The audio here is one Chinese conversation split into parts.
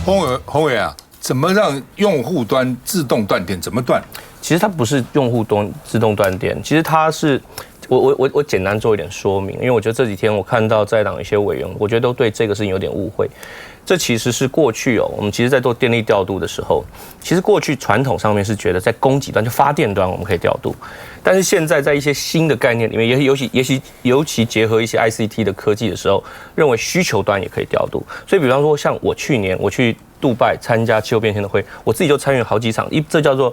宏伟啊，怎么让用户端自动断电？怎么断？其实它不是用户端自动断电，其实它是我简单做一点说明，因为我觉得这几天我看到在党一些委员，我觉得都对这个事情有点误会。这其实是过去我们其实在做电力调度的时候，其实过去传统上面是觉得在供给端就发电端我们可以调度，但是现在在一些新的概念里面，尤其结合一些 ICT 的科技的时候，认为需求端也可以调度。所以比方说像我去年我去杜拜参加气候变迁的会，我自己就参与了好几场，这叫做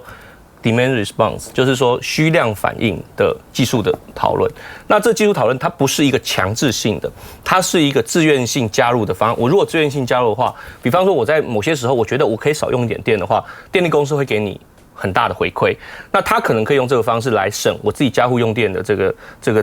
demand response， 就是说需量反应的技术的讨论。那这技术讨论它不是一个强制性的，它是一个自愿性加入的方案。我如果自愿性加入的话，比方说我在某些时候我觉得我可以少用一点电的话，电力公司会给你很大的回馈。那他可能可以用这个方式来省我自己家户用电的这个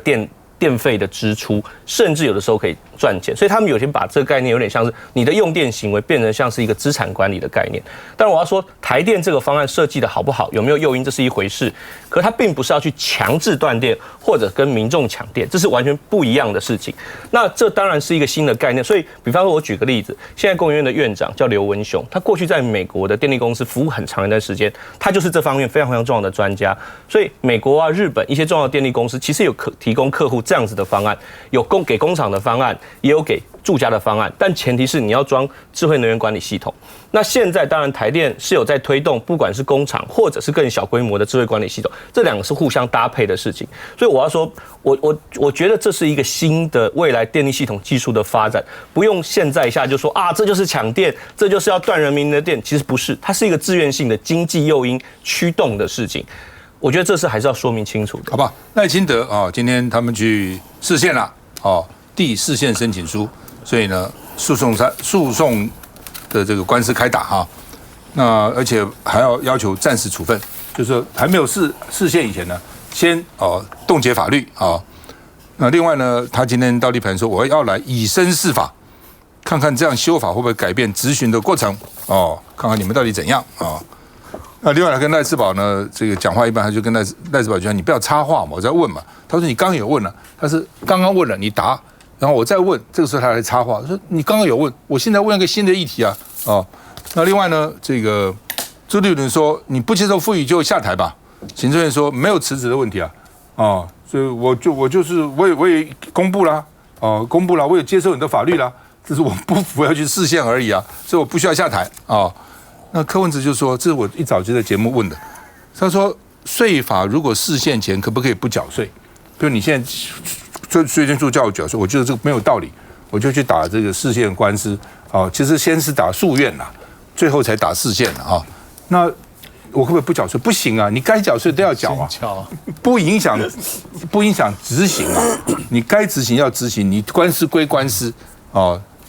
电费的支出，甚至有的时候可以赚钱，所以他们有些把这个概念有点像是你的用电行为变成像是一个资产管理的概念。但我要说，台电这个方案设计的好不好，有没有诱因，这是一回事。可它并不是要去强制断电或者跟民众抢电，这是完全不一样的事情。那这当然是一个新的概念。所以，比方说，我举个例子，现在工研院的院长叫刘文雄，他过去在美国的电力公司服务很长一段时间，他就是这方面非常非常重要的专家。所以，美国啊、日本一些重要的电力公司其实有提供客户这样子的方案，有给工厂的方案，也有给住家的方案，但前提是你要装智慧能源管理系统。那现在当然台电是有在推动，不管是工厂或者是更小规模的智慧管理系统，这两个是互相搭配的事情。所以我要说，我觉得这是一个新的未来电力系统技术的发展，不用现在一下就说啊，这就是抢电，这就是要断人民的电，其实不是，它是一个自愿性的经济诱因驱动的事情。我觉得这是还是要说明清楚的，好吧？赖清德啊，今天他们去释宪了，第释宪申请书，所以呢，诉讼的这个官司开打哈，那而且还要求暂时处分，就是说还没有释宪以前呢，先冻结法律啊。那另外呢，他今天到立盘说，我要来以身试法，看看这样修法会不会改变质询的过程看看你们到底怎样啊。那另外来跟赖志宝呢，这个讲话一般，他就跟赖志宝就说：“你不要插话嘛，我在问嘛。”他说：“你刚刚有问了，他是刚刚问了，你答，然后我再问。”这个时候他来插话，说：“你刚刚有问，我现在问一个新的议题啊。”那另外呢，这个朱立伦说：“你不接受复议就下台吧。”行政院说：“没有辞职的问题啊。”所以我也公布了公布了，我也接受你的法律啦，只是我不服要去释宪而已啊，所以我不需要下台那柯文哲就说，这是我一早就在节目问的。他说，税法如果释宪前可不可以不缴税？比如你现在税捐处叫我缴税，我觉得这个没有道理，我就去打这个释宪官司其实先是打诉愿啦，最后才打释宪那我可不可以不缴税？不行啊，你该缴税都要缴啊，不影响执行啊。你该执行要执行，你官司归官司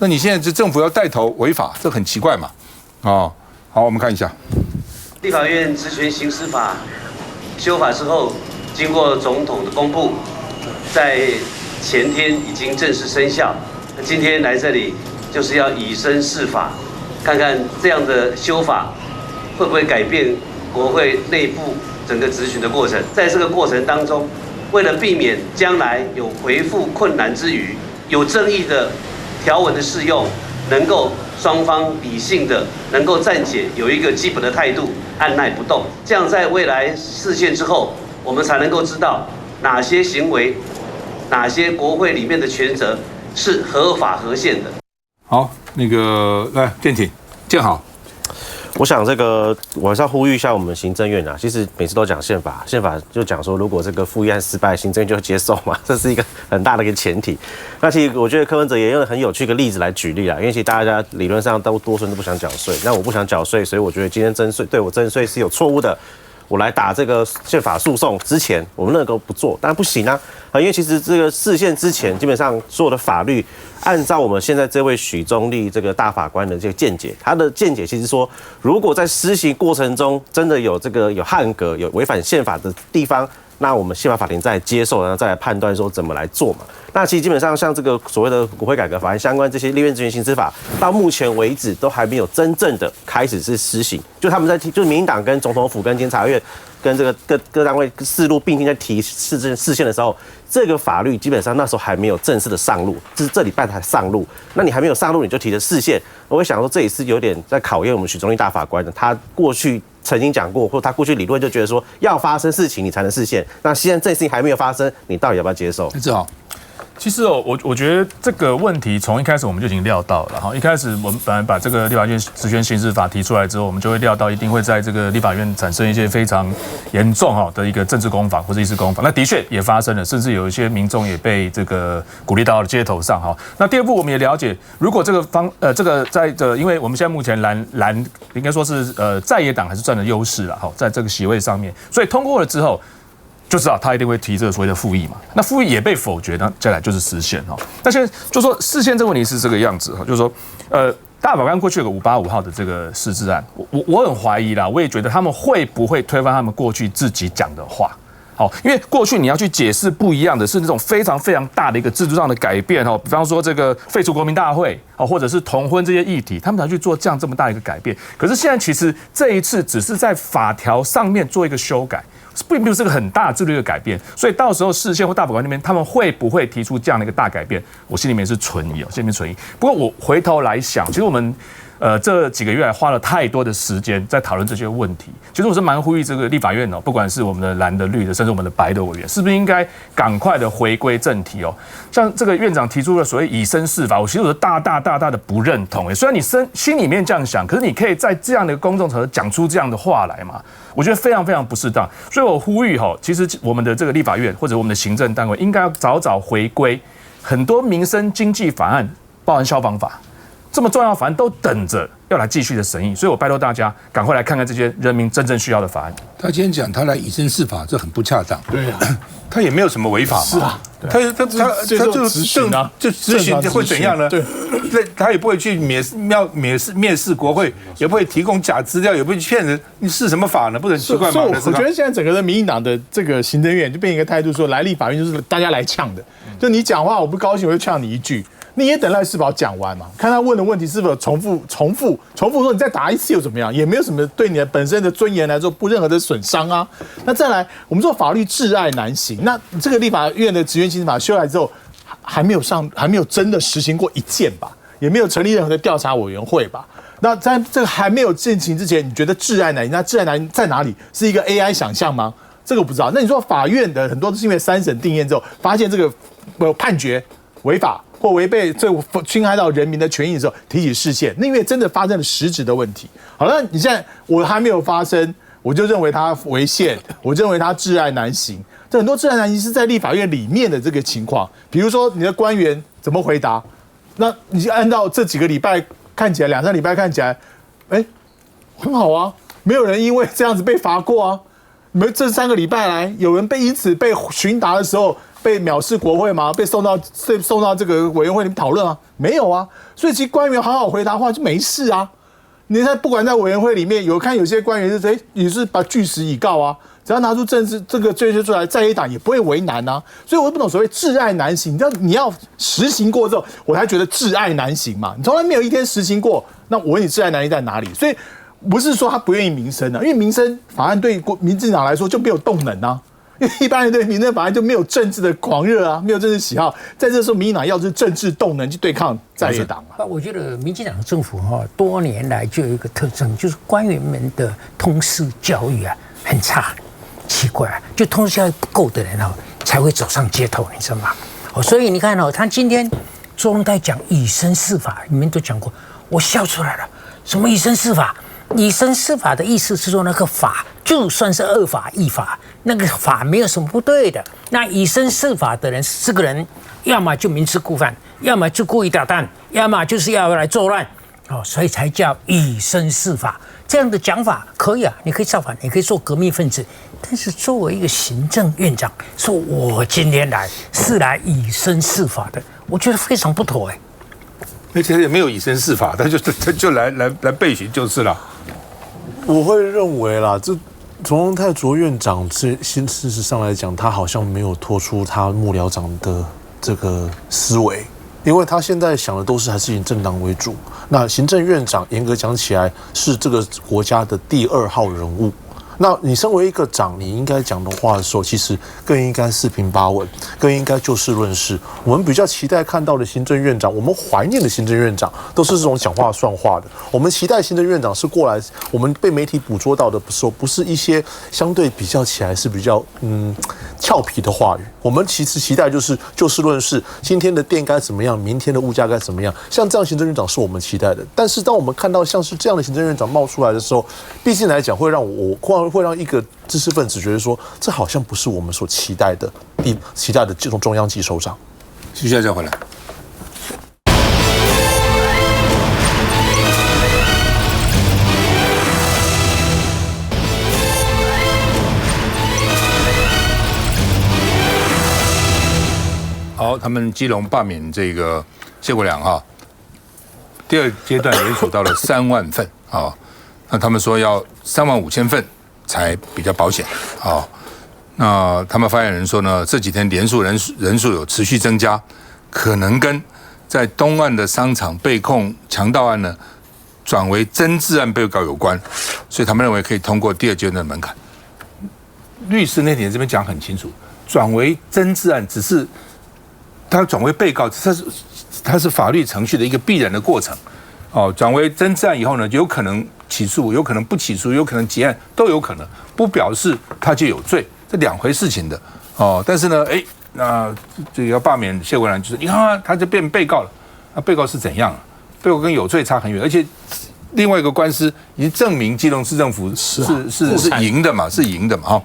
那你现在这政府要带头违法，这很奇怪嘛好，我们看一下。立法院职权行使法修法之后，经过总统的公布，在前天已经正式生效。今天来这里就是要以身试法，看看这样的修法会不会改变国会内部整个质询的过程。在这个过程当中，为了避免将来有回复困难之余，有争议的条文的适用能够双方理性的能够暂且有一个基本的态度，按捺不动，这样在未来释宪之后，我们才能够知道哪些行为、哪些国会里面的权责是合法合宪的。好，那个来建好。我想这个我还是要呼吁一下我们行政院其实每次都讲宪法就讲说，如果这个复议案失败，行政院就接受嘛，这是一个很大的一个前提。那其实我觉得柯文哲也用很有趣的例子来举例因为其实大家理论上多数人都不想缴税，那我不想缴税，所以我觉得今天对我征税是有错误的。我来打这个宪法诉讼之前，我们能够不做，当然不行因为其实这个释宪之前，基本上所有的法律，按照我们现在这位许宗力这个大法官的这个见解，他的见解其实说，如果在施行过程中真的有汉格、有违反宪法的地方，那我们宪法法庭再来接受，然后再来判断说怎么来做嘛。那其实基本上像这个所谓的国会改革法案相关这些立院职权行使法，到目前为止都还没有真正的开始是施行，就他们就是民进党跟总统府跟监察院跟这个各单位四路并进在提市县的时候，这个法律基本上那时候还没有正式的上路，这礼拜才上路。那你还没有上路，你就提了市县，我会想说这也是有点在考验我们许宗力大法官的。他过去曾经讲过，或他过去理论就觉得说要发生事情你才能释宪。那现在这事情还没有发生，你到底要不要接受？志豪。其实我觉得这个问题从一开始我们就已经料到了哈。一开始我们本来把这个立法院职权行使法提出来之后，我们就会料到一定会在这个立法院产生一些非常严重的一个政治攻防或者意识攻防。那的确也发生了，甚至有一些民众也被这个鼓励到了街头上哈。那第二步我们也了解，如果这个在因为我们现在目前蓝应该说是在野党还是占了优势了哈，在这个席位上面，所以通过了之后。就知道他一定会提这个所谓的复议嘛，那复议也被否决，那再来就是释宪哈。那现在就说释宪这个问题是这个样子哈，就是说大法官过去有个585号的这个释字案，我很怀疑啦，我也觉得他们会不会推翻他们过去自己讲的话。好，因为过去你要去解释不一样的是那种非常非常大的一个制度上的改变哈，比方说这个废除国民大会或者是同婚这些议题，他们才去做这么大一个改变。可是现在其实这一次只是在法条上面做一个修改。并不是个很大的制度的改变，所以到时候释宪或大法官那边，他们会不会提出这样的一个大改变？我心里面是存疑心里面存疑。不过我回头来想，其实我们这几个月来花了太多的时间在讨论这些问题。其实我是蛮呼吁这个立法院不管是我们的蓝的、绿的，甚至我们的白的委员，是不是应该赶快的回归正题像这个院长提出了所谓以身试法，我其实是大的不认同。虽然你心里面这样想，可是你可以在这样的公众场合讲出这样的话来嘛？我觉得非常非常不适当。所以我呼吁其实我们的这个立法院或者我们的行政单位应该要早回归很多民生经济法案，包含消防法。这么重要的法案都等着要来继续的审议，所以我拜托大家赶快来看看这些人民真正需要的法案。他今天讲他来以身试法，这很不恰当。对啊，他也没有什么违法嘛。是啊，他就执行会怎样呢？对，他也不会去蔑视国会，也不会提供假资料，也不会去骗人。你是什么法呢？不是很奇怪吗？所以我觉得现在整个的民进党的这个行政院就变一个态度，说来立法院就是大家来呛的，就你讲话我不高兴，我就呛你一句。你也等赖世宝讲完嘛，看他问的问题是否重复说你再答一次又怎么样，也没有什么对你的本身的尊严来说不任何的损伤啊。那再来，我们说法律窒碍难行，那这个立法院的职权行使法修来之后，还没有真的实行过一件吧，也没有成立任何的调查委员会吧。那在这个还没有进行之前，你觉得窒碍难行？那窒碍难行在哪里？是一个 AI 想象吗？这个不知道。那你说法院的很多都是因为3审定验之后，发现这个判决违法。或违背这侵害到人民的权益的时候，提起释宪，那因为真的发生了实质的问题。好了，你现在我还没有发生，我就认为它违宪，我认为它窒碍难行。这很多窒碍难行是在立法院里面的这个情况，比如说你的官员怎么回答，那你就按照这几个礼拜看起来，2-3礼拜看起来，很好啊，没有人因为这样子被罚过啊。你们这3个礼拜来，有人因此被询答的时候。被藐视国会吗？被送到这个委员会里面讨论啊？没有啊，所以其实官员好好回答话就没事啊。你看，不管在委员会里面有些官员是也是把据实以告啊，只要拿出证据这个证据出来，在野党也不会为难啊。所以我不懂所谓窒碍难行，你要实行过之后，我才觉得窒碍难行嘛。你从来没有一天实行过，那我问你窒碍难行在哪里？所以不是说他不愿意民生啊，因为民生法案对民进党来说就没有动能啊。因为一般人对民生法案就没有政治的狂热啊，没有政治喜好，在这时候民进党要是政治动能去对抗在野党嘛。我觉得民进党政府多年来就有一个特征，就是官员们的通识教育很差，奇怪就通识教育不够的人才会走上街头，你知道吗？所以你看他今天周荣泰讲以身试法，你们都讲过，我笑出来了。什么以身试法？以身试法的意思是说，那个法就算是恶法亦法，那个法没有什么不对的。那以身试法的人，这个人要么就明知故犯，要么就故意捣蛋，要么就是要来作乱，所以才叫以身试法。这样的讲法可以啊，你可以造反，你可以做革命分子，但是作为一个行政院长，说我今天是来以身试法的，我觉得非常不妥而且也没有以身试法，他就来备询就是了。我会认为啦，这总统泰卓院长事实上来讲，他好像没有拖出他幕僚长的这个思维，因为他现在想的都是还是以政党为主。那行政院长严格讲起来是这个国家的第2号人物。那你身为一个长，你应该讲的话的时候，其实更应该四平八稳，更应该就事论事。我们比较期待看到的行政院长，我们怀念的行政院长，都是这种讲话算话的。我们期待行政院长是过来，我们被媒体捕捉到的时候，不是一些相对比较起来是比较俏皮的话语。我们其实期待就是就事论事，今天的电该怎么样，明天的物价该怎么样，像这样行政院长是我们期待的。但是当我们看到像是这样的行政院长冒出来的时候，毕竟来讲会让一个知识分子觉得说，这好像不是我们所期待的这种中央级首长。继续再回来。好，他们基隆罢免这个谢国良哈，第二阶段联署到了3万份啊，那他们说要35000份才比较保险啊。那他们发言人说呢，这几天联署人数有持续增加，可能跟在东岸的商场被控强盗案呢转为真治案被告有关，所以他们认为可以通过第二阶段的门槛。律师那天这边讲很清楚，转为真治案只是他转为被告，它是法律程序的一个必然的过程。哦，转为真治案以后呢，有可能起诉，有可能不起诉，有可能结案，都有可能，不表示他就有罪。这两回事情的哦，但是呢，那这个要罢免谢国良，就是你看他就变被告了，那被告是怎样啊？被告跟有罪差很远，而且另外一个官司已经证明基隆市政府是赢的嘛，是赢的嘛，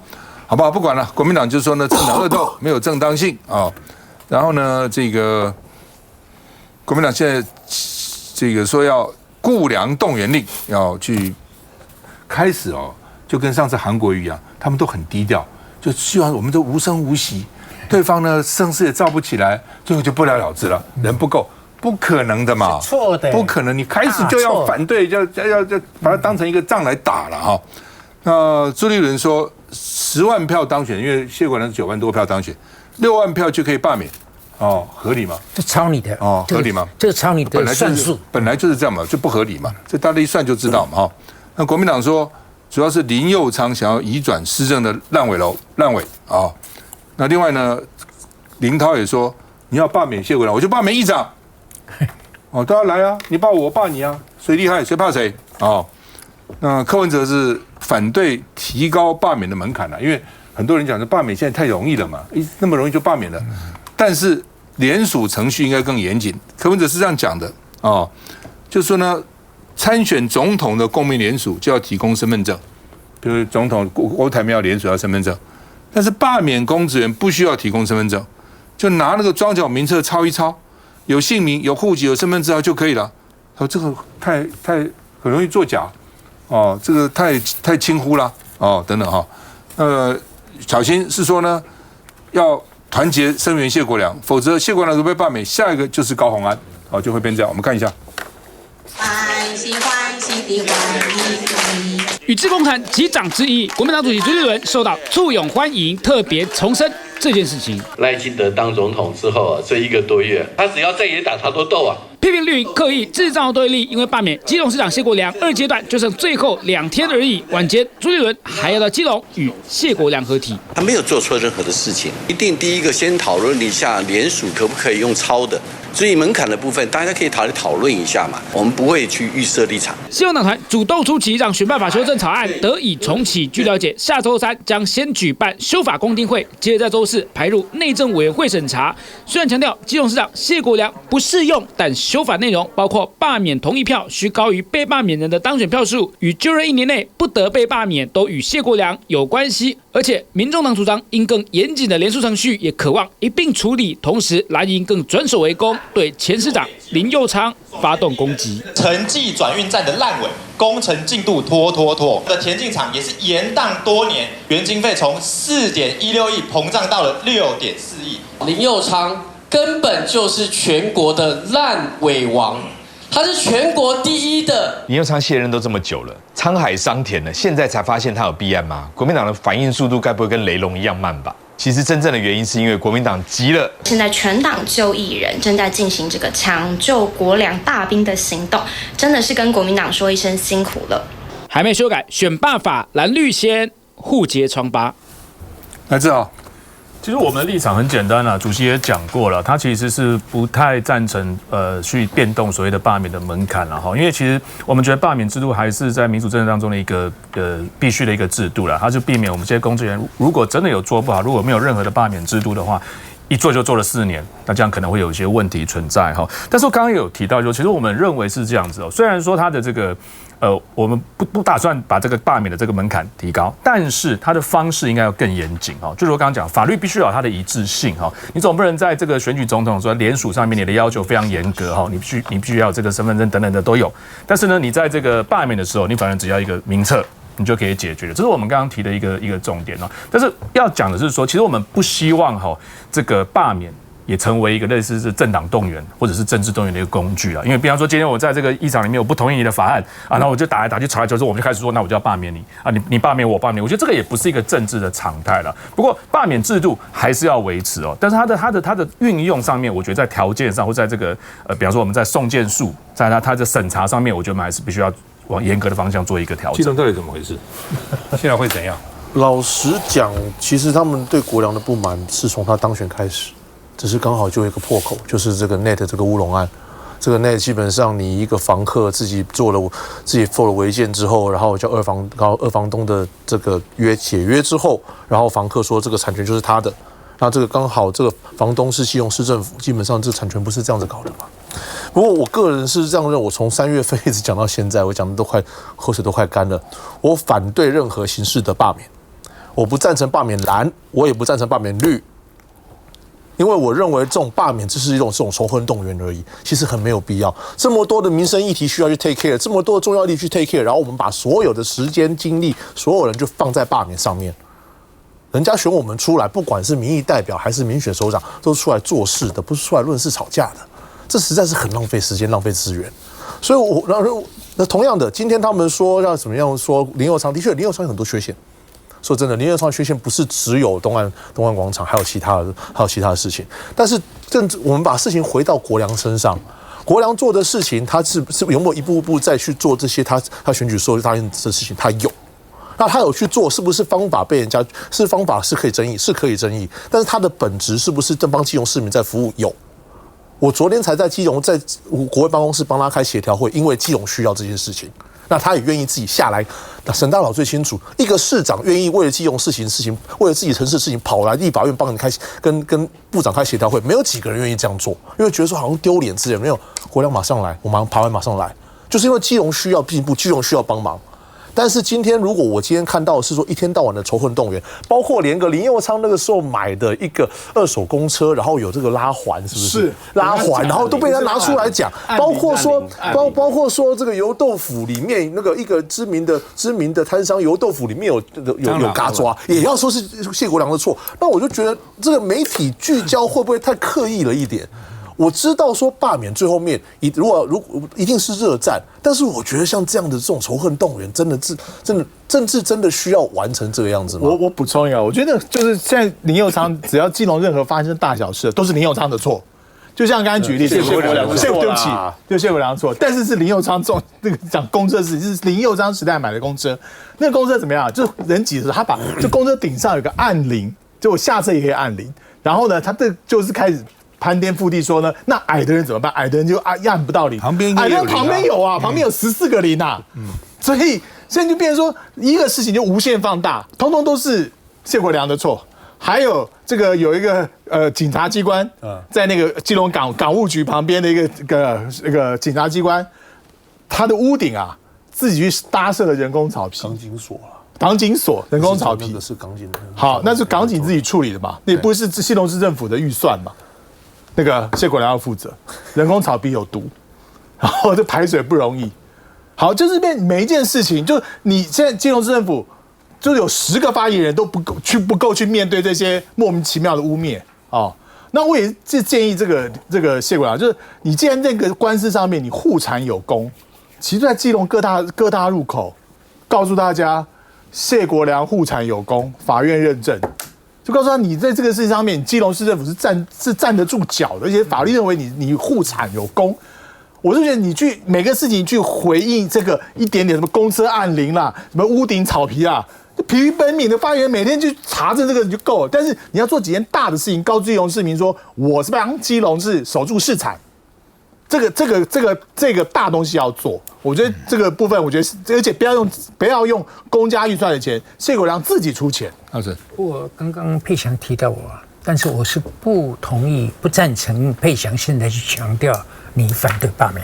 好不好？不管了，国民党就说呢，政党恶斗没有正当性啊，然后呢，这个国民党现在这个说要固粮动员令，要去开始哦，就跟上次韩国瑜一样，他们都很低调。就希望我们都无声无息，对方呢声势也造不起来，最后就不了了之了，人不够，不可能的嘛，错的，不可能，你开始就要反对，要把它当成一个仗来打了哈。那朱立伦说10万票当选，因为谢国良是9万多票当选，6万票就可以罢免，哦，合理吗？这抄你的哦，合理吗？这个抄你的算术，本来就是这样嘛，就不合理嘛，这大家一算就知道嘛哈。那国民党说，主要是林右昌想要移转施政的烂尾啊。那另外呢，林涛也说，你要罢免谢国良，我就罢免议长。哦，大家来啊，你罢我罢你啊，谁厉害谁怕谁啊？那柯文哲是反对提高罢免的门槛了，因为很多人讲说罢免现在太容易了嘛，那么容易就罢免了。但是联署程序应该更严谨。柯文哲是这样讲的哦，就是说呢，参选总统的公民联署就要提供身份证，比如总统郭台铭要联署要身份证，但是罢免公职员不需要提供身份证，就拿那个庄脚名册抄一抄，有姓名、有户籍、有身份证就可以了。他说这个太很容易作假哦，这个太轻忽了哦，等等哈。小新是说呢，要团结声援谢国良，否则谢国良如果被罢免，下一个就是高虹安，哦，就会变这样。我们看一下。欢喜欢喜的欢迎。与志共谈击掌之意，国民党主席朱立伦受到簇拥欢迎，特别重申这件事情。赖清德当总统之后这1个多月，他只要在野党他都斗啊。批评绿营刻意制造对立，因为罢免基隆市长谢国良2阶段就剩最后2天而已。晚间朱立伦还要到基隆与谢国良合体。他没有做错任何的事情，一定第一个先讨论一下联署可不可以用抄的。所以门槛的部分，大家可以讨论一下嘛。我们不会去预设立场。希望党团主动出击，让选办法修正草案得以重启。据了解，下周3将先举办修法公听会，接着在周4排入内政委员会审查。虽然强调基隆市长谢国良不适用，但修法内容包括罢免同意票需高于被罢免人的当选票数，与就任1年内不得被罢免，都与谢国良有关系。而且，民众党主张应更严谨的联署程序，也渴望一并处理。同时，蓝营更转守为攻，对前市长林右昌发动攻击。城际转运站的烂尾，工程进度拖的田径场也是延宕多年，原经费从4.16亿膨胀到了6.4亿。林右昌根本就是全国的烂尾王。他是全国第1的。林右昌卸任都这么久了，沧海桑田了，现在才发现他有弊案吗？国民党的反应速度该不会跟雷龙一样慢吧？其实真正的原因是因为国民党急了。现在全党就1人正在进行这个抢救国良大兵的行动，真的是跟国民党说一声辛苦了。还没修改选罢法，蓝绿先互揭疮疤。来志豪。其实我们的立场很简单啦，主席也讲过了，他其实是不太赞成去变动所谓的罢免的门槛了哈，因为其实我们觉得罢免制度还是在民主政治当中的一个必须的一个制度啦，它就避免我们这些公职人员如果真的有做不好，如果没有任何的罢免制度的话。一做就做了4年，那这样可能会有一些问题存在哈。但是我刚刚有提到，其实我们认为是这样子哦。虽然说它的这个我们不打算把这个罢免的这个门槛提高，但是它的方式应该要更严谨哈。就是我刚刚讲，法律必须要有它的一致性哈。你总不能在这个选举总统说联署上面你的要求非常严格哈，你必须要有这个身份证等等的都有。但是呢，你在这个罢免的时候，你反正只要一个名册。你就可以解决了，这是我们刚刚提的一个重点哦。但是要讲的是说，其实我们不希望这个罢免也成为一个类似是政党动员或者是政治动员的一个工具啊。因为比方说，今天我在这个议场里面我不同意你的法案啊，然后我就打来打去吵来吵去，我们就开始说，那我就要罢免你啊，你罢免我罢免，我觉得这个也不是一个政治的常态了。不过罢免制度还是要维持哦，但是它的运用上面，我觉得在条件上或在这个比方说我们在送件数，在它的审查上面，我觉得我们还是必须要。往严格的方向做一个调整。基隆到底怎么回事？现在会怎样？老实讲，其实他们对国良的不满是从他当选开始，只是刚好就有一个破口，就是这个 NET 这个乌龙案。这个 NET 基本上你一个房客自己做了违建之后，然后叫二房东的这个解约之后，然后房客说这个产权就是他的。那这个刚好这个房东是基隆市政府，基本上这个产权不是这样子搞的嘛。不过我个人是这样认为，我从3月份一直讲到现在，我讲的口水都快干了。我反对任何形式的罢免，我不赞成罢免蓝，我也不赞成罢免绿，因为我认为这种罢免只是这种仇恨动员而已，其实很没有必要。这么多的民生议题需要去 take care， 这么多的重要议题去 take care， 然后我们把所有的时间精力，所有人就放在罢免上面。人家选我们出来，不管是民意代表还是民选首长，都是出来做事的，不是出来论事吵架的。这实在是很浪费时间、浪费资源。所以那同样的，今天他们说要怎么样说林右昌，的确林右昌有很多缺陷。说真的，林右昌的缺陷不是只有东岸广场，还有其他的事情。但是我们把事情回到国良身上，国良做的事情，他是有没有一步步再去做这些他选举时候答应的事情？他有。那他有去做，是不是方法被人家是方法是可以争议，是可以争议，但是他的本质是不是正帮基隆市民在服务？有。我昨天才在基隆在国会办公室帮他开协调会，因为基隆需要这件事情，那他也愿意自己下来。那沈大佬最清楚，一个市长愿意为了基隆事情，为了自己城市的事情跑来立法院帮你开跟部长开协调会，没有几个人愿意这样做，因为觉得说好像丢脸之类。没有，国良马上来，我爬完马上来，就是因为基隆需要进步，基隆需要帮忙。但是今天，如果我今天看到的是说一天到晚的仇恨动员，包括连个林右昌那个时候买的一个2手公车，然后有这个拉环，是不是？是拉环，然后都被他拿出来讲，包括说这个油豆腐里面那个一个知名的摊商油豆腐里面有嘎抓，也要说是谢国良的错。那我就觉得这个媒体聚焦会不会太刻意了一点？我知道说罢免最后面如果一定是热战，但是我觉得像这样的这种仇恨动员，真的政治真的需要完成这个样子吗？我补充一个，我觉得就是现在林右昌只要基隆任何发生大小事，都是林右昌的错。就像刚才举例，对不起，就谢国良错，但是林右昌那个讲公车是林右昌时代买的公车，那个公车怎么样？就人挤的时候，他把就公车顶上有个按铃，就我下车也可以按铃，然后呢，他这就是开始。攀天覆地说呢，那矮的人怎么办？矮的人就按不到铃，矮的人旁边有啊，旁边有14个铃啊，所以现在就变成说一个事情就无限放大，通通都是谢国良的错。还有这个有一个警察机关，在那个基隆港务局旁边的一个警察机关，它的屋顶啊自己去搭设了人工草皮，港警所人工草皮，那是港警的。好，那是港警自己处理的嘛，那也不是基隆市政府的预算嘛。那个谢国良要负责，人工草皮有毒，然后这排水不容易。好，就是每一件事情，就你现在基隆市政府就有10个发言人都不够去面对这些莫名其妙的污蔑哦。那我也是建议这个谢国良，就是你既然这个官司上面你护产有功，其实在基隆各大入口告诉大家，谢国良护产有功，法院认证。就告诉他，你在这个事情上面，基隆市政府是站得住脚的，而且法律认为你护产有功。我就觉得你去每个事情去回应这个一点点什么公车按铃啦，什么屋顶草皮啦，疲于奔命的发言人每天去查证这个就够了，但是你要做几件大的事情，告知基隆市民说，我是帮基隆市守住市场，这个大东西要做。我觉得这个部分，我觉得而且不要用公家预算的钱，谢国樑自己出钱。我刚刚佩祥提到我，但是我是不同意、不赞成佩祥现在去强调你反对罢免。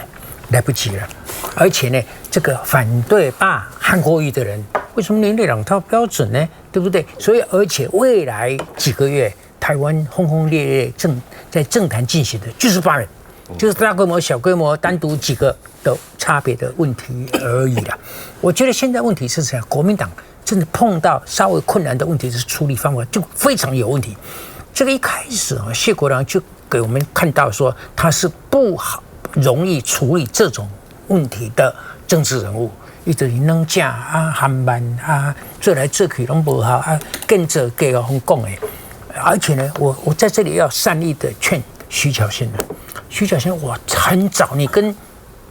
来不及了，而且呢，这个反对罢韩国瑜的人，为什么你那两套标准呢？对不对？所以，而且未来几个月，台湾轰轰烈烈在政坛进行的就是罢免，就是大规模、小规模，单独几个的差别的问题而已啦。我觉得现在问题是这样，国民党真的碰到稍微困难的问题是处理方法就非常有问题。这个一开始啊，谢国樑就给我们看到说他是不好。容易处理这种问题的政治人物，伊就是能讲啊、含慢啊，做来做去拢不好啊，跟着给我们讲的。而且呢，我在这里要善意的劝徐巧芯了。徐巧芯，我很早你跟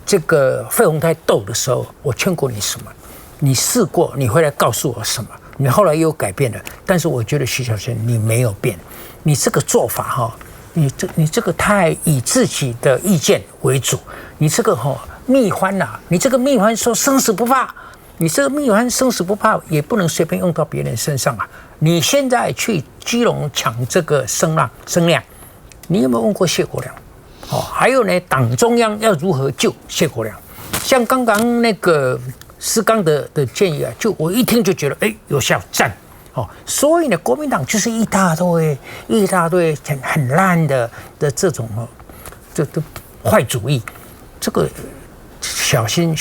这个费鸿泰斗的时候，我劝过你什么？你试过，你会来告诉我什么？你后来又改变了，但是我觉得徐巧芯你没有变，你这个做法哈。你这个太以自己的意见为主，你这个蜜獾呐，你这个蜜獾说生死不怕，你这个蜜獾生死不怕也不能随便用到别人身上啊！你现在去基隆抢这个声量，你有没有问过谢国樑？还有呢，党中央要如何救谢国樑？像刚刚那个施刚的建议啊，就我一听就觉得有效赞。所以呢，国民党就是一大堆很烂的这种这坏主意。这个徐小芯，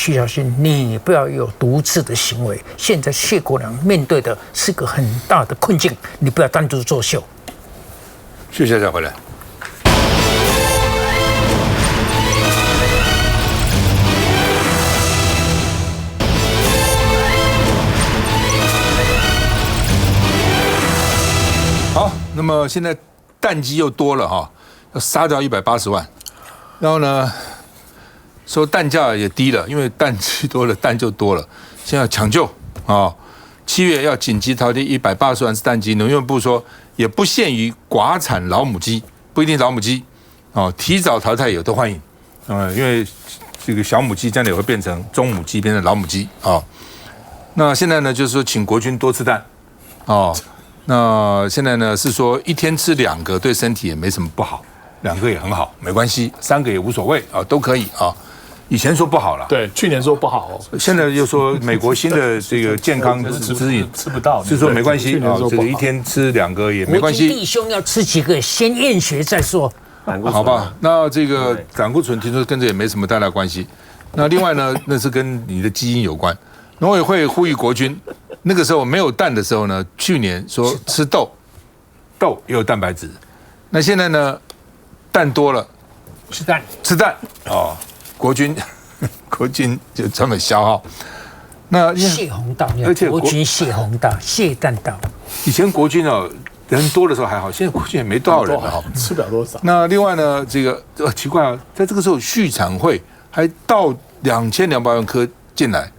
你不要有独自的行为。现在谢国樑面对的是个很大的困境，你不要单独作秀。谢谢，再回来。好，那么现在弹机又多了哈，要杀掉180万，然后呢，说弹价也低了，因为弹机多了，弹就多了，现在要抢救啊！7月要紧急淘汰180万只弹机，农业部说也不限于寡产老母鸡，不一定老母鸡哦，提早淘汰也都欢迎，因为这个小母鸡将来也会变成中母鸡，变成老母鸡啊。那现在呢，就是说请国军多吃蛋哦。那现在呢是说一天吃2个对身体也没什么不好，2个也很好，没关系，3个也无所谓啊，都可以啊。以前说不好了，对，去年说不好现在又说美国新的这个健康指引吃不到，是说没关系啊，这个一天吃2个也没关系。弟兄要吃几个，先验血再说。好吧，那这个胆固醇听说跟这也没什么太大关系。那另外呢，那是跟你的基因有关。农委会呼吁国军。那个时候没有蛋的时候呢，去年说吃豆也有蛋白质，那现在呢，蛋多了，吃蛋哦，国军就专门消耗。那谢洪道，而且国军谢洪道，谢蛋道。以前国军人多的时候还好，现在国军也没多少人了，吃不了多少。那另外呢，这个奇怪啊，在这个时候畜产会还到2200万颗进来。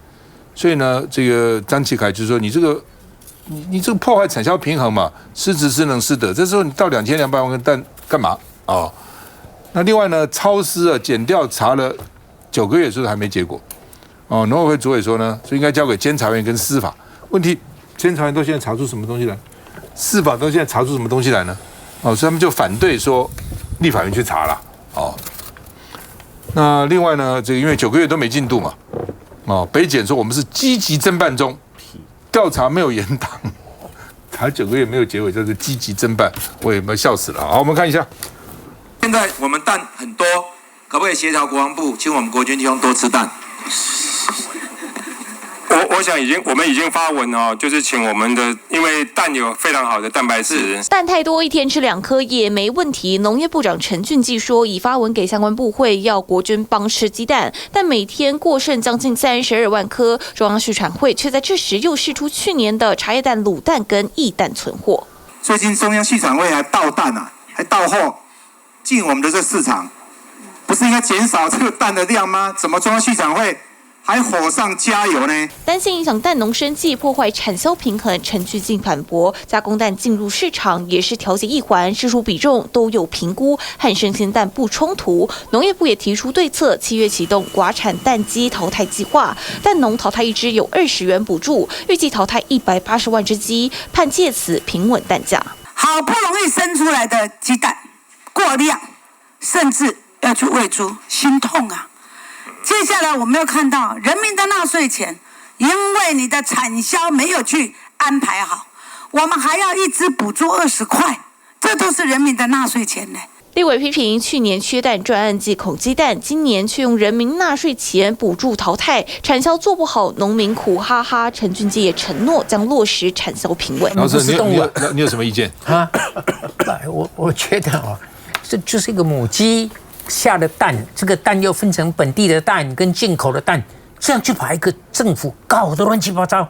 所以呢，这个张启凯就说：“你这个破坏产销平衡嘛，失职失能失德。这时候你到2200万个蛋干嘛啊？那另外呢，超司检调查了9个月，说还没结果。哦，农委会主委说呢，所以应该交给监察院跟司法。问题，监察院都现在查出什么东西来？司法都现在查出什么东西来呢？哦，所以他们就反对说立法院去查了。哦，那另外呢，这个因为9个月都没进度嘛。”北检说我们是积极侦办中，调查没有延档，查9个月没有结尾，就是积极侦办，我也笑死了。好，我们看一下，现在我们蛋很多，可不可以协调国防部，请我们国军弟兄多吃蛋？我想我们已经发文哦，就是请我们的，因为蛋有非常好的蛋白质，蛋太多，一天吃2颗也没问题。农业部长陈俊基说，已发文给相关部会，要国军帮吃鸡蛋，但每天过剩将近32万颗。中央畜产会却在这时又释出去年的茶叶蛋、卤蛋跟液蛋存货。最近中央畜产会还倒蛋啊，还倒货进我们的这市场，不是应该减少这个蛋的量吗？怎么中央畜产会还火上加油呢？担心影响蛋农生计，破坏产销平衡，陈巨进反驳，加工蛋进入市场也是调节一环，市数比重都有评估，和生鲜蛋不冲突。农业部也提出对策，7月启动寡产蛋鸡淘汰计划，蛋农淘汰一只有20元补助，预计淘汰180万只鸡，盼借此平稳蛋价。好不容易生出来的鸡蛋过量，甚至要去喂猪，心痛啊！接下来我们要看到人民的纳税钱，因为你的产销没有去安排好，我们还要一只补助20块，这都是人民的纳税钱呢。立委批评去年缺蛋专案忌口鸡蛋，今年却用人民纳税钱补助淘汰，产销做不好，农民苦哈哈。陈俊基也承诺将落实产销平稳。老师，你有什么意见啊？我觉得这就是一个母鸡下的蛋，这个蛋又分成本地的蛋跟进口的蛋，这样就把一个政府搞得乱七八糟，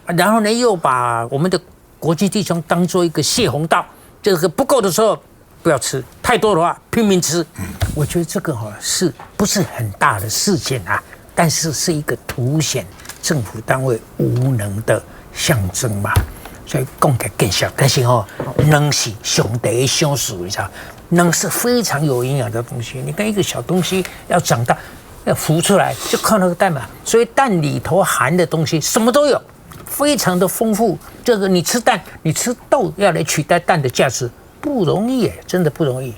然后呢又把我们的国际弟兄当做一个泄洪道，这个不够的时候不要吃，太多的话拼命吃。我觉得这个是不是很大的事件啊？但是是一个凸显政府单位无能的象征嘛。所以讲起更小，但是能是上帝的小事，你知道。能是非常有营养的东西，你看一个小东西要长大，要孵出来，就靠那个蛋嘛。所以蛋里头含的东西什么都有，非常的丰富。这个你吃蛋，你吃豆要来取代蛋的价值，不容易耶，真的不容易。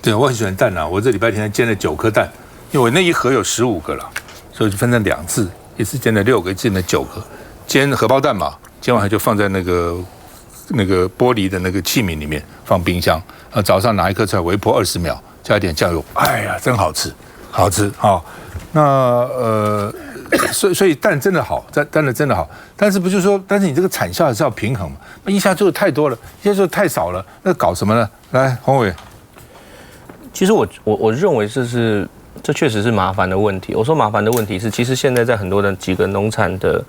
对，我很喜欢蛋啊，我这礼拜天煎了9颗蛋，因为我那一盒有15个了，所以就分成2次，一次煎了6个，一次煎了9个。煎荷包蛋嘛，煎完就放在那个玻璃的那个器皿里面放冰箱。早上拿一颗出来微波20秒，加一点酱油，哎呀，真好吃，好吃啊！那所以蛋真的好，蛋的真的好，但是不是说，但是你这个产销还是要平衡嘛？那一下做的太多了，一下做的太少了，那搞什么呢？来，洪伟，其实我认为这确实是麻烦的问题。我说麻烦的问题是，其实现在在很多的几个农产的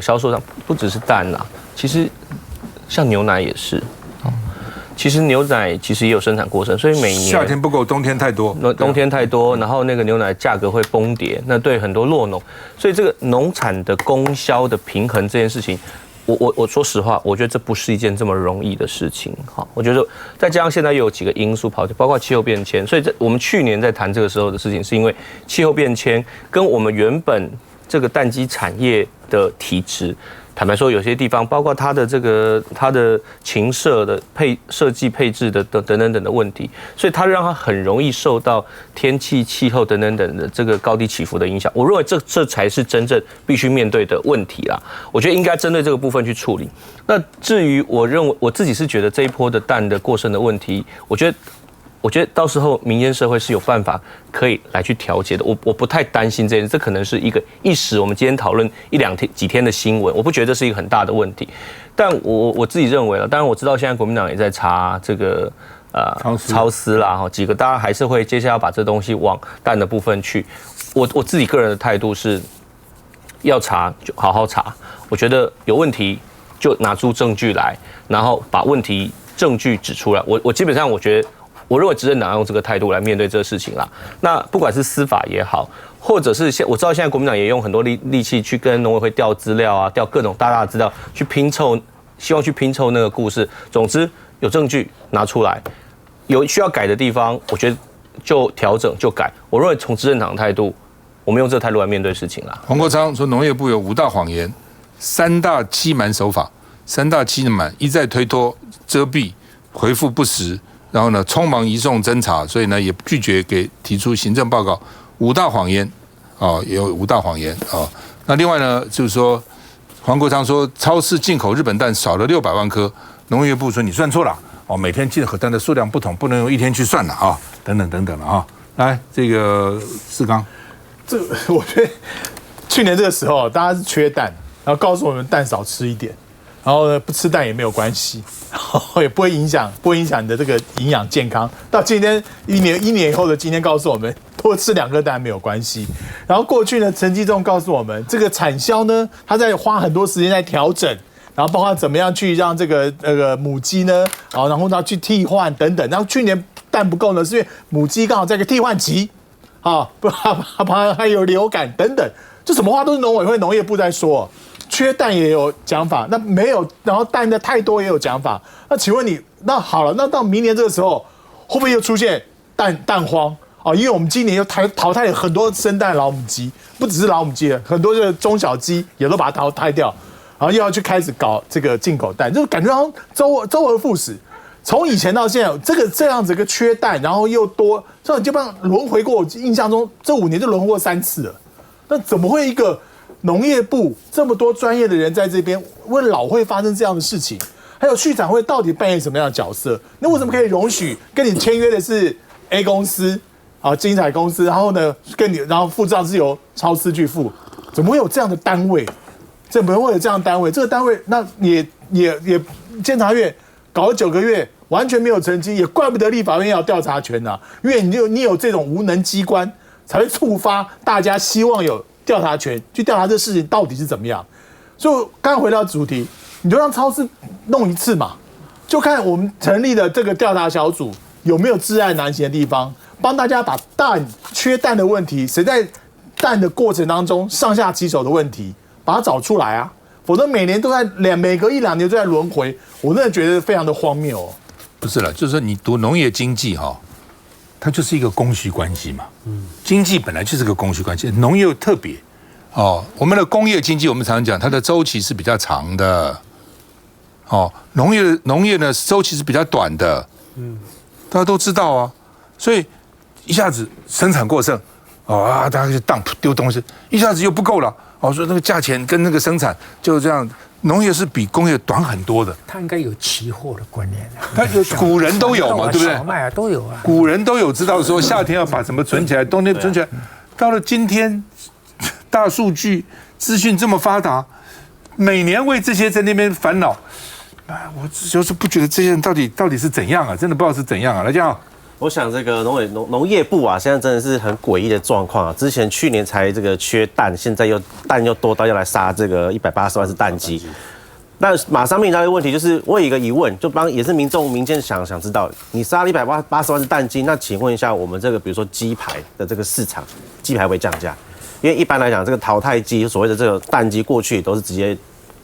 销售上，不只是蛋啦，其实像牛奶也是。其实牛奶其实也有生产过程，所以每年夏天不够，冬天太多，冬天太多，然后那个牛奶价格会崩跌，那对很多酪农，所以这个农产的供销的平衡这件事情，我说实话，我觉得这不是一件这么容易的事情。好，我觉得再加上现在又有几个因素跑，包括气候变迁，所以我们去年在谈这个时候的事情，是因为气候变迁跟我们原本这个蛋鸡产业的体质。坦白说，有些地方，包括它的禽舍的设计配置的等等的问题，所以它让它很容易受到天气、气候等等的这个高低起伏的影响。我认为这才是真正必须面对的问题啦。我觉得应该针对这个部分去处理。那至于我认为我自己是觉得这一波的蛋的过剩的问题，我觉得到时候民间社会是有办法可以来去调节的，我不太担心这件事，这可能是一个一时我们今天讨论几天的新闻，我不觉得这是一个很大的问题。但我自己认为了，当然我知道现在国民党也在查这个超丝啦，几个大家还是会接下来要把这东西往蛋的部分去。我自己个人的态度是，要查就好好查，我觉得有问题就拿出证据来，然后把问题证据指出来。我基本上我认为执政党要用这个态度来面对这个事情啦。那不管是司法也好，或者是我知道现在国民党也用很多力气去跟农委会调资料啊，调各种大的资料去拼凑，希望去拼凑那个故事。总之有证据拿出来，有需要改的地方，我觉得就调整就改。我认为从执政党的态度，我们用这个态度来面对事情啦。黄国昌说，农业部有5大谎言、3大欺瞒手法，3大欺瞒一再推脱、遮蔽、回复不实。然后呢，匆忙移送侦查，所以呢也拒绝提出行政报告。5大谎言也有5大谎言那另外呢，就是说黄国昌说，超市进口日本蛋少了600万颗，农业部说你算错了每天进口蛋的数量不同，不能用1天去算了等等等等了来，这个世刚，这我觉得去年这个时候大家是缺蛋，然后告诉我们蛋少吃一点。然后呢，不吃蛋也没有关系，也不会影响你的这个营养健康。到今天一年以后的今天，告诉我们多吃2颗蛋没有关系。然后过去呢，陈吉仲告诉我们，这个产销呢，他在花很多时间在调整，然后包括怎么样去让这个母鸡呢，然后他去替换等等。然后去年蛋不够呢，是因为母鸡刚好在一个替换期，不还有流感等等。这什么话都是农委会、农业部在说。缺蛋也有讲法，那没有，然后蛋的太多也有讲法。那请问你，那好了，那到明年这个时候，会不会又出现蛋荒啊？因为我们今年又淘汰了很多生蛋老母鸡，不只是老母鸡了，很多这个中小鸡也都把它淘汰掉，然后又要去开始搞这个进口蛋，就感觉好像周而复始。从以前到现在，这样子一个缺蛋，然后又多，这基本上轮回过。我印象中这5年就轮回过3次了。那怎么会一个农业部这么多专业的人在这边，为老会发生这样的事情？还有畜产会到底扮演什么样的角色？那为什么可以容许跟你签约的是 A 公司啊，精彩公司，然后呢然后付账是由超市去付？怎么会有这样的单位？怎么会有这样的单位？这个单位那也监察院搞了9个月，完全没有成绩，也怪不得立法院要调查权啊，因为你有这种无能机关，才会触发大家希望有调查权去调查这事情到底是怎么样。所以刚回到主题，你就让超市弄一次嘛，就看我们成立的这个调查小组有没有治安难行的地方，帮大家把缺蛋的问题，谁在蛋的过程当中上下其手的问题，把它找出来啊。否则每年都在每隔1-2年都在轮回，我真的觉得非常的荒谬哦。不是了，就是说你读农业经济哈，它就是一个供需关系嘛。经济本来就是个供需关系，农业又特别哦。我们的工业经济，我们常常讲它的周期是比较长的，哦，农业呢周期是比较短的，大家都知道啊。所以一下子生产过剩，大家就丢东西，一下子又不够了。所以那个价钱跟那个生产就这样，农业是比工业短很多的。它应该有期货的观念啊，它古人都有嘛，对不对？小麦啊都有啊。古人都有知道说夏天要把什么存起来，冬天存起来。到了今天，大数据资讯这么发达，每年为这些在那边烦恼，我就是不觉得这些人到底是怎样啊？真的不知道是怎样啊。来讲。我想这个农业部啊，现在真的是很诡异的状况啊！之前去年才这个缺蛋，现在蛋又多到要来杀这个180万只蛋鸡。那马上面临到一个问题，就是我有一个疑问，就也是民间想知道，你杀了180万只蛋鸡，那请问一下，我们这个比如说鸡排的这个市场，鸡排会降价？因为一般来讲，这个淘汰鸡所谓的这个蛋鸡过去都是直接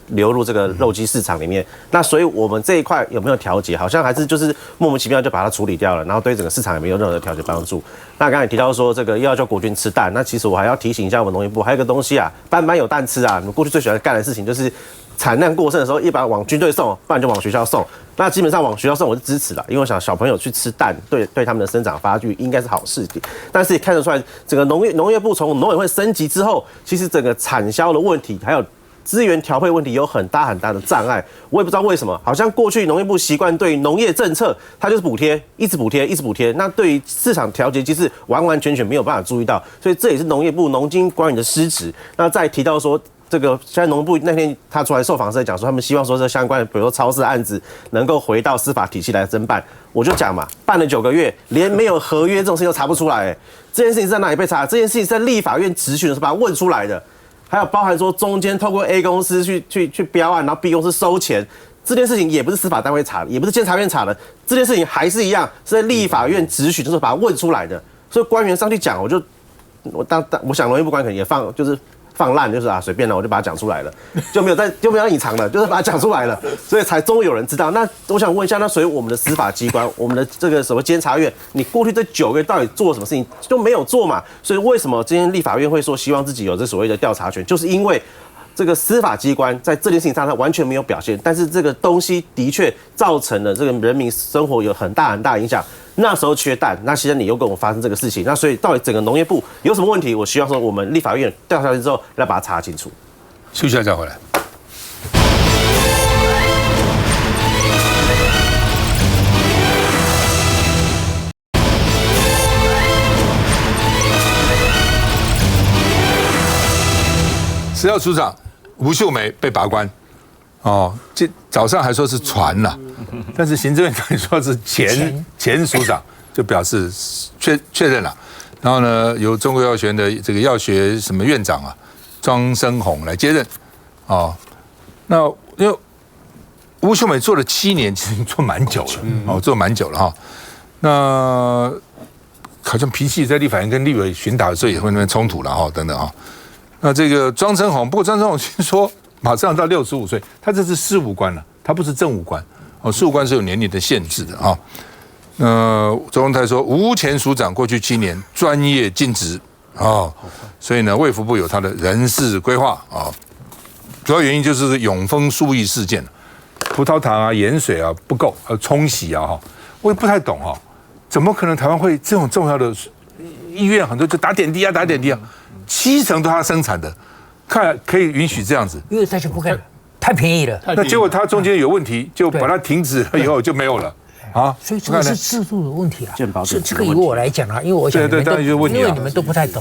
流入这个肉鸡市场里面，那所以我们这一块有没有调节？好像还是就是莫名其妙就把它处理掉了，然后对整个市场也没有任何的调节帮助。那刚才提到说这个要叫国军吃蛋，那其实我还要提醒一下我们农业部，还有一个东西啊，班有蛋吃啊。你们过去最喜欢干的事情就是产量过剩的时候，一般往军队送，不然就往学校送。那基本上往学校送我是支持的，因为我想小朋友去吃蛋，对他们的生长发育应该是好事。但是也看得出来，整个农业部从农委会升级之后，其实整个产销的问题还有资源调配问题有很大的障碍，我也不知道为什么，好像过去农业部习惯对农业政策，它就是补贴，一直补贴，那对于市场调节机制完全没有办法注意到，所以这也是农业部农经官员的失职。那再提到说，这个现在农部那天他出来受访时讲说，他们希望说这相关的，比如说超市案子能够回到司法体系来侦办。我就讲嘛，办了9个月，连没有合约这种事情都查不出来，这件事情是在哪里被查？这件事情是在立法院质询的时候把它问出来的。还有包含说中间透过 A 公司去标案，然后 B 公司收钱，这件事情也不是司法单位查的，也不是监察院查的，这件事情还是一样是在立法院质询的时候把它问出来的。所以官员上去讲，我想农业部官可能也放烂，就是随便了，我就把它讲出来了，就没有隐藏了，就是把它讲出来了，所以才终于有人知道。那我想问一下，那所以我们的司法机关，我们的这个什么监察院，你过去这9个月到底做了什么事情都没有做嘛？所以为什么今天立法院会说希望自己有这所谓的调查权，就是因为这个司法机关在这件事情上它完全没有表现，但是这个东西的确造成了这个人民生活有很大影响。那时候缺蛋，那现在你又跟我发生这个事情，那所以到底整个农业部有什么问题？我希望说我们立法院调查之后来把它查清楚。休息一下再回来。食药署长吴秀梅被拔关，这早上还说是传了，但是行政院长说是前署长，就表示确认了。然后呢，由中国药学院的这个药学什么院长啊，庄生宏来接任。那因为吴秀梅做了7年，其实做蛮久了，做蛮久了哈。那好像脾气在立法院跟立委询答的时候也会那边冲突了哈，等等哈。那这个庄春红，不过庄春红听说马上到65岁，他这是事务官了，他不是政务官哦，事务官是有年龄的限制的啊。周荣泰说，吴前署长过去7年专业尽职哦，所以呢，卫福部有他的人事规划啊，主要原因就是永丰输液事件，葡萄糖啊、盐水啊不够，冲洗啊哈，我也不太懂哈，怎么可能台湾会这种重要的医院很多就打点滴啊，70%都他生产的，看可以允许这样子，因为大家不干了，太便宜了。那结果他中间有问题，就把它停止了以后就没有了。啊，所以这个是制度的问题啊。是这个由我来讲啊，因为我想因为你们都不太懂。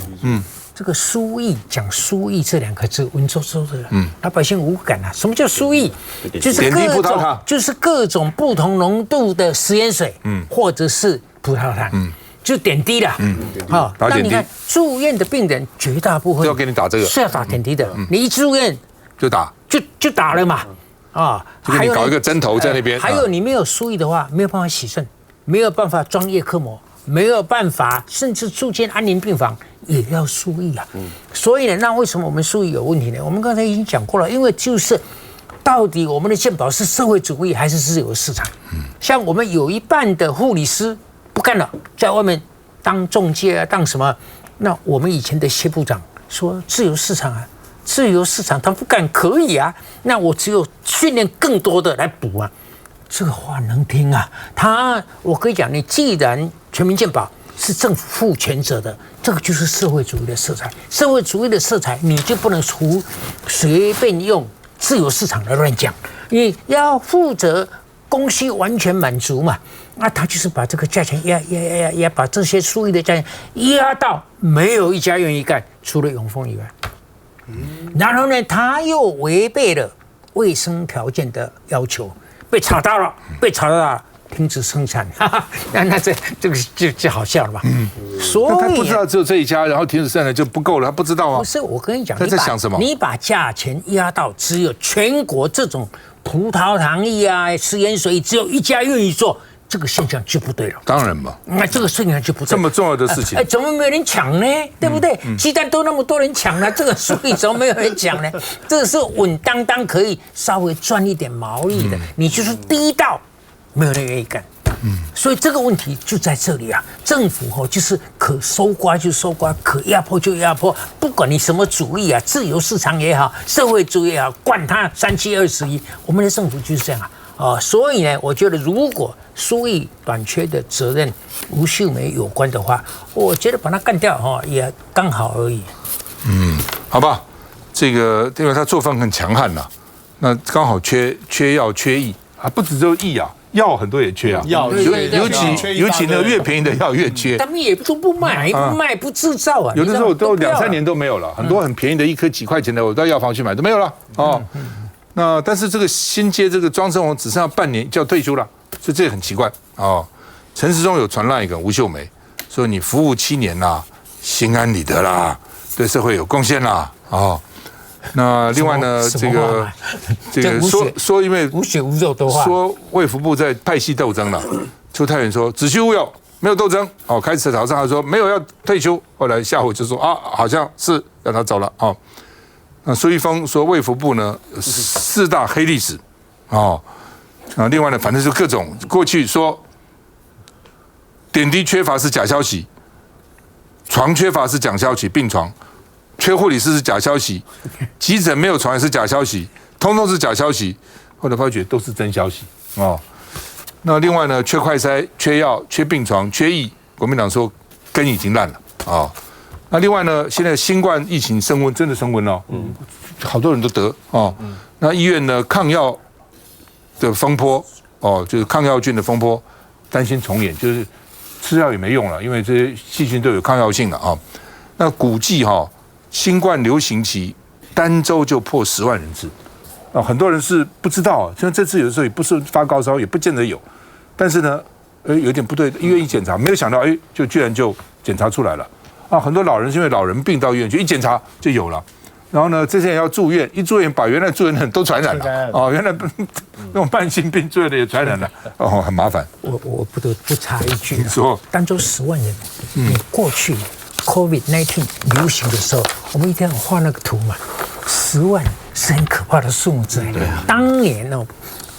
这个输液讲输液这2个字，文绉绉的，老百姓无感啊。什么叫输液？就是各种不同浓度的食盐水，或者是葡萄糖，就点滴啦。好，那你看住院的病人绝大部分都要给你打这个，是要打点滴的。你一住院就打，就打了嘛。啊，还有你搞一个针头在那边，还有你没有输液的话，没有办法洗肾，没有办法装叶克膜，没有办法，甚至住进安宁病房也要输液啊。所以呢，那为什么我们输液有问题呢？我们刚才已经讲过了，因为就是到底我们的健保是社会主义还是自由市场？像我们有一半的护理师不干了，在外面当中介啊，当什么？那我们以前的谢部长说自由市场啊。自由市场他不干可以啊，那我只有训练更多的来补啊，这个话能听啊？我跟你讲，你既然全民健保是政府负全责的，这个就是社会主义的色彩。社会主义的色彩，你就不能随便用自由市场来乱讲，你要负责供需完全满足嘛。那他就是把这个价钱压，把这些输液的价钱压到没有一家愿意干，除了永丰以外。然后呢，他又违背了卫生条件的要求，被查到了，停止生产，那这个就好笑了吧？所以他不知道只有这一家，然后停止生产就不够了，他不知道啊。不是，我跟你讲，他在想什么？你把价钱压到只有全国这种葡萄糖液啊、食盐水只有一家愿意做。这个现象就不对了，当然嘛。那这个现象就不对，这么重要的事情，怎么没有人抢呢？对不对？鸡蛋都那么多人抢了，这个输液怎么没有人抢呢？这个是稳当当可以稍微赚一点毛利的，你就是第一道，没有人愿意干。所以这个问题就在这里啊！政府就是可收刮就收刮，可压迫就压迫，不管你什么主义啊，自由市场也好，社会主义也好，管它3721，我们的政府就是这样啊。所以呢，我觉得如果输液短缺的责任吴秀梅有关的话，我觉得把它干掉也刚好而已。好吧，这个因为他作风很强悍呐，那刚好缺药缺液啊，不止只有液啊，药很多也缺啊，尤其呢越便宜的药越缺。他们也都不卖，不卖不制造啊，有的时候都2-3年都没有了，很多很便宜的1颗几块钱的，我到药房去买都没有了哦。那但是这个新接这个庄春红只剩下半年就要退休了，所以这也很奇怪哦。陈时中有传赖一个吴秀梅，说你服务7年啦，心安理得啦，对社会有贡献啦哦。那另外呢，这个说因为无血无肉的话，说卫福部在派系斗争了，邱泰源说子虚乌有，没有斗争哦。开始早上他说没有要退休，后来下午就说好像是让他走了哦。那苏一峰说卫福部呢4大黑历史哦，另外呢，反正就各种过去说点滴缺乏是假消息，床缺乏是假消息，病床缺护理师是假消息，急诊没有床也是假消息，通通是假消息。后来发觉都是真消息哦。那另外呢，缺快筛、缺药、缺病床、缺液，国民党说根已经烂了哦。那另外呢，现在新冠疫情升温，真的升温了，好多人都得哦。那医院呢，抗药的风波哦，就是抗药菌的风波，担心重演，就是吃药也没用了，因为这些细菌都有抗药性了啊。那估计新冠流行期单周就破10万人次啊，很多人是不知道，像这次有的时候也不是发高烧，也不见得有，但是呢，有点不对，医院一检查，没有想到，就居然就检查出来了。啊，很多老人是因为老人病到医院去，一检查就有了。然后呢，这些人要住院，一住院把原来住院的人都传染了。哦，原来那种慢性病住院的也传染了。哦，很麻烦。我不得不插一句，说儋州10万人，你过去 COVID-19 流行的时候，我们一定要画那个图嘛，10万是很可怕的数目字。对啊，当年哦。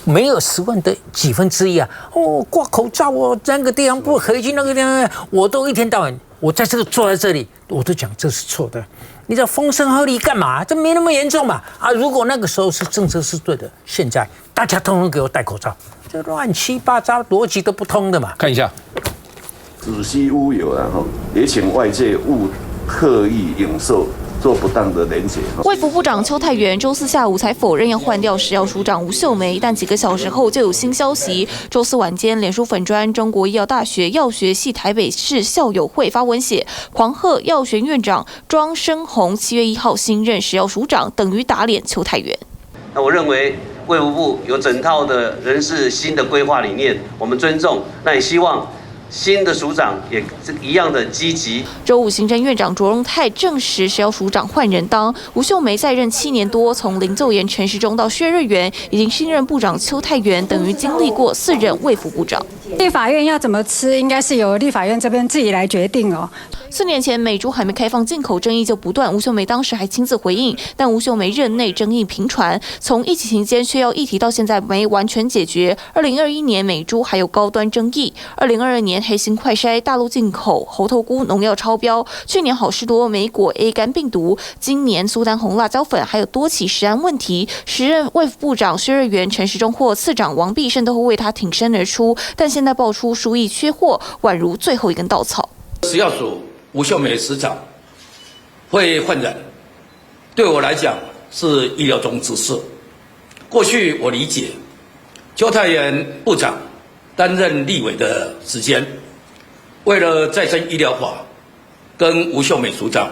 没有10万的几分之一啊！哦，挂口罩哦，那个地方不可以去，那个地方我都一天到晚，我在这个坐在这里，我都讲这是错的。你知道风声鹤唳干嘛？这没那么严重嘛！啊，如果那个时候是政策是对的，现在大家通通给我戴口罩，这乱七八糟，逻辑都不通的嘛。看一下，子虚乌有，然后也请外界勿刻意影射。做不当的连结。卫福部长邱泰源周4下午才否认要换掉食药署长吴秀梅，但几个小时后就有新消息。周4晚间，脸书粉专中国医药大学药学系台北市校友会发文写，狂贺药学院长庄生宏7月1号新任食药署长，等于打脸邱泰源。那我认为卫福部有整套的人事新的规划理念，我们尊重，那也希望。新的署长也一样的积极。周5，行政院长卓荣泰证实食药署长换人当，吴秀梅在任7年多，从林奏延、陈时中到薛瑞元，以及新任部长邱泰源，等于经历过4任卫福部长。立法院要怎么吃，应该是由立法院这边自己来决定哦。4年前美猪还没开放进口，争议就不断。吴秀梅当时还亲自回应，但吴秀梅任内争议频传，从疫情期间缺药议题到现在没完全解决。2021年美猪还有高端争议，2022年黑心快筛大陆进口猴头菇农药超标，去年好事多莓果 A 肝病毒，今年苏丹红辣椒粉还有多起食安问题。时任卫福部长薛瑞元、陈时中或次长王必胜都会为他挺身而出，但现在爆出输液缺货，宛如最后一根稻草。食药署吴秀梅市长会换人，对我来讲是意料中之事。过去我理解，邱泰源部长担任立委的时间，为了再生医疗法，跟吴秀梅署长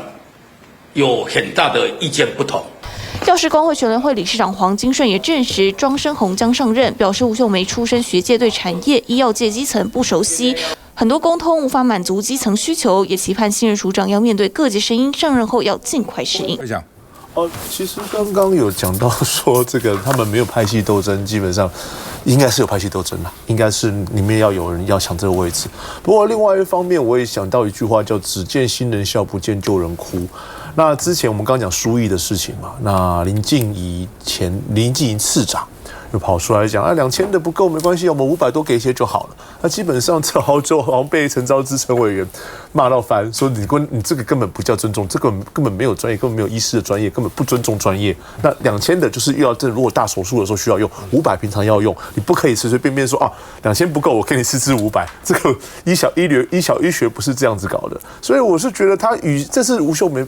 有很大的意见不同。药师工会全联会理事长黄金顺也证实，庄生宏将上任，表示吴秀梅出身学界，对产业、医药界基层不熟悉，很多沟通无法满足基层需求，也期盼新任署长要面对各界声音，上任后要尽快适应。其实刚刚有讲到说，这个他们没有派系斗争，基本上应该是有派系斗争啦，应该是里面要有人要抢这个位置。不过另外一方面，我也想到一句话，叫"只见新人笑，不见旧人哭"。那之前我们刚刚讲输液的事情嘛，那林静怡次长就跑出来讲2000的不够没关系，我们500多给一些就好了。那基本上这好像被陈昭之陈委员骂到翻，说你这个根本不叫尊重，这个根本没有专业，根本没有医师的专业，根本不尊重专业。那2000的就是要如果大手术的时候需要用，500平常要用，你不可以随随便便说2000不够，我给你试500，这个医学不是这样子搞的。所以我是觉得这是吴秀梅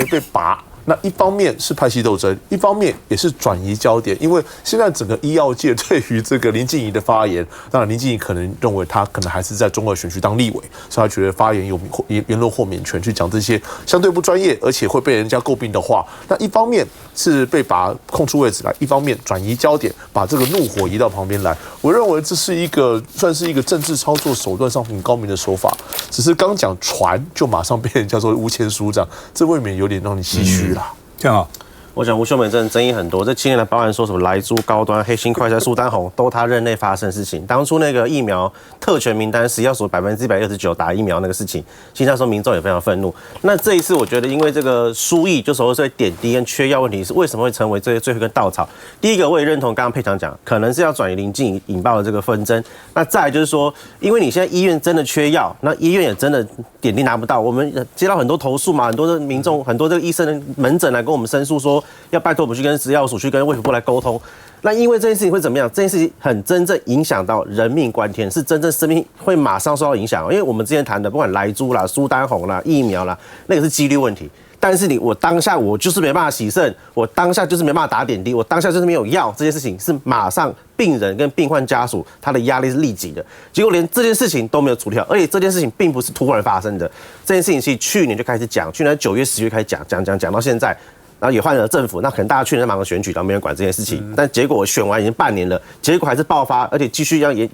被拔。那一方面是派系斗争，一方面也是转移焦点，因为现在整个医药界对于这个林静怡的发言，当然林静怡可能认为她可能还是在中二选区当立委，所以她觉得发言有言论豁免权去讲这些相对不专业，而且会被人家诟病的话。那一方面是被拔空出位置来，一方面转移焦点，把这个怒火移到旁边来。我认为这是算是一个政治操作手段上很高明的手法，只是刚讲传就马上被人家说吴前署长，这未免有点让你唏嘘。这样我想吴秀梅真的争议很多，这7年来包含说什么莱猪、高端、黑心快筛、苏丹红，都他任内发生的事情。当初那个疫苗特权名单，食药署129%打疫苗那个事情，其实那时候民众也非常愤怒。那这一次我觉得，因为这个输液，就所谓点滴跟缺药问题，是为什么会成为最后一根稻草？第一个我也认同刚刚佩强讲，可能是要转移林静怡引爆的这个纷争。那再来就是说，因为你现在医院真的缺药，那医院也真的点滴拿不到，我们接到很多投诉嘛，很多的民众、很多这个医生的门诊来跟我们申诉说。要拜托我们去跟食药署、去跟卫福部来沟通。那因为这件事情会怎么样？这件事情很真正影响到人命关天，是真正生命会马上受到影响。因为我们之前谈的，不管莱猪啦、苏丹红啦、疫苗啦，那个是几率问题。但是我当下我就是没办法洗肾，我当下就是没办法打点滴，我当下就是没有药，这件事情是马上病人跟病患家属他的压力是立即的。结果连这件事情都没有处理好，而且这件事情并不是突然发生的，这件事情是去年就开始讲，去年9月、10月开始讲到现在。然后也换了政府，那可能大家去年忙着选举，然后没人管这件事情。但结果选完已经半年了，结果还是爆发，而且继续要一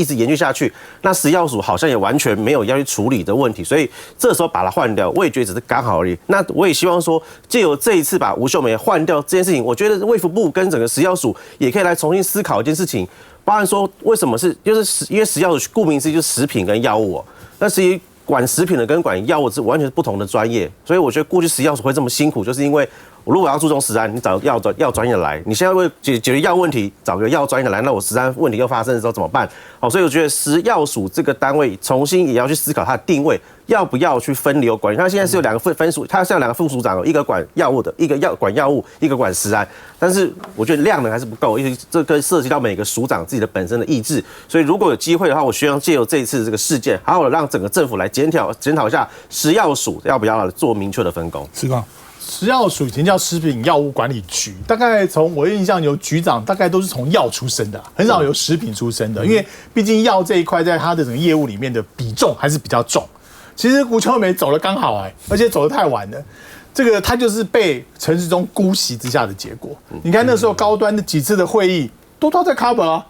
直延续下去。那食药署好像也完全没有要去处理的问题，所以这时候把它换掉，我也觉得只是刚好而已。那我也希望说，借由这一次把吴秀梅换掉这件事情，我觉得卫福部跟整个食药署也可以来重新思考一件事情，包含说为什么就是因为食药署顾名思义就是食品跟药物那其实管食品的跟管药物是完全是不同的专业，所以我觉得过去食药署会这么辛苦，就是因为我如果要注重食安，你找药专业的来，你现在为解决药问题，找个药专业的来，那我食安问题又发生的时候怎么办？好，所以我觉得食药署这个单位重新也要去思考它的定位，要不要去分流管理？它现在是有2个分属，它是有2个副署长，一个管药物的，一个管药物，一个管食安。但是我觉得量能还是不够，因为这个涉及到每个署长自己的本身的意志。所以如果有机会的话，我希望借由这一次这个事件，好好的让整个政府来检讨一下食药署要不要做明确的分工。是吧？食药署以前叫食品药物管理局，大概从我印象有局长，大概都是从药出身的，很少有食品出身的，因为毕竟药这一块在他的整个业务里面的比重还是比较重。其实吴秋梅走了刚好而且走得太晚了。这个他就是被陈时中姑息之下的结果。你看那时候高端的几次的会议都在 cover 啊，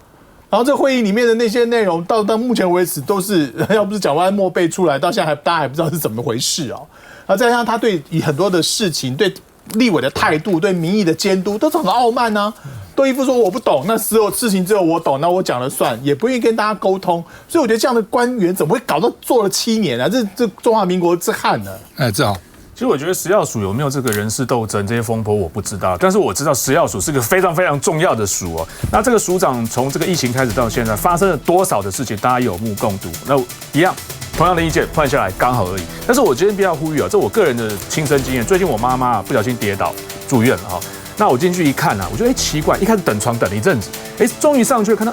然后这会议里面的那些内容到目前为止都是，要不是蒋万安默背出来，到现在大家还不知道是怎么回事哦。然后再加上他对很多的事情，对立委的态度，对民意的监督都是很傲慢啊，都一副说我不懂，那所有事情只有我懂，那我讲了算，也不愿意跟大家沟通。所以我觉得这样的官员怎么会搞到做了7年啊？这中华民国之汉呢？志豪。其实我觉得食药署有没有这个人事斗争这些风波我不知道，但是我知道食药署是个非常非常重要的署哦。那这个署长从这个疫情开始到现在发生了多少的事情，大家有目共睹。那一样同样的意见换下来刚好而已。但是我今天比较呼吁啊，这我个人的亲身经验。最近我妈妈不小心跌倒住院了哈，那我进去一看啊，我觉得奇怪，一开始等床等了一阵子，终于上去看到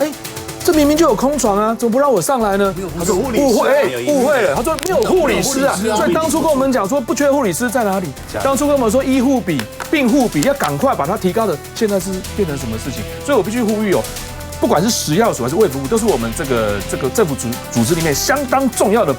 这明明就有空床啊，怎么不让我上来呢？他说误会了，他说没有护理师啊，所以当初跟我们讲说不缺护理师在哪里？当初跟我们说医护比、病护比要赶快把它提高的，现在是变成什么事情？所以我必须呼吁哦，不管是食药署还是卫福部，都是我们这个政府组织里面相当重要的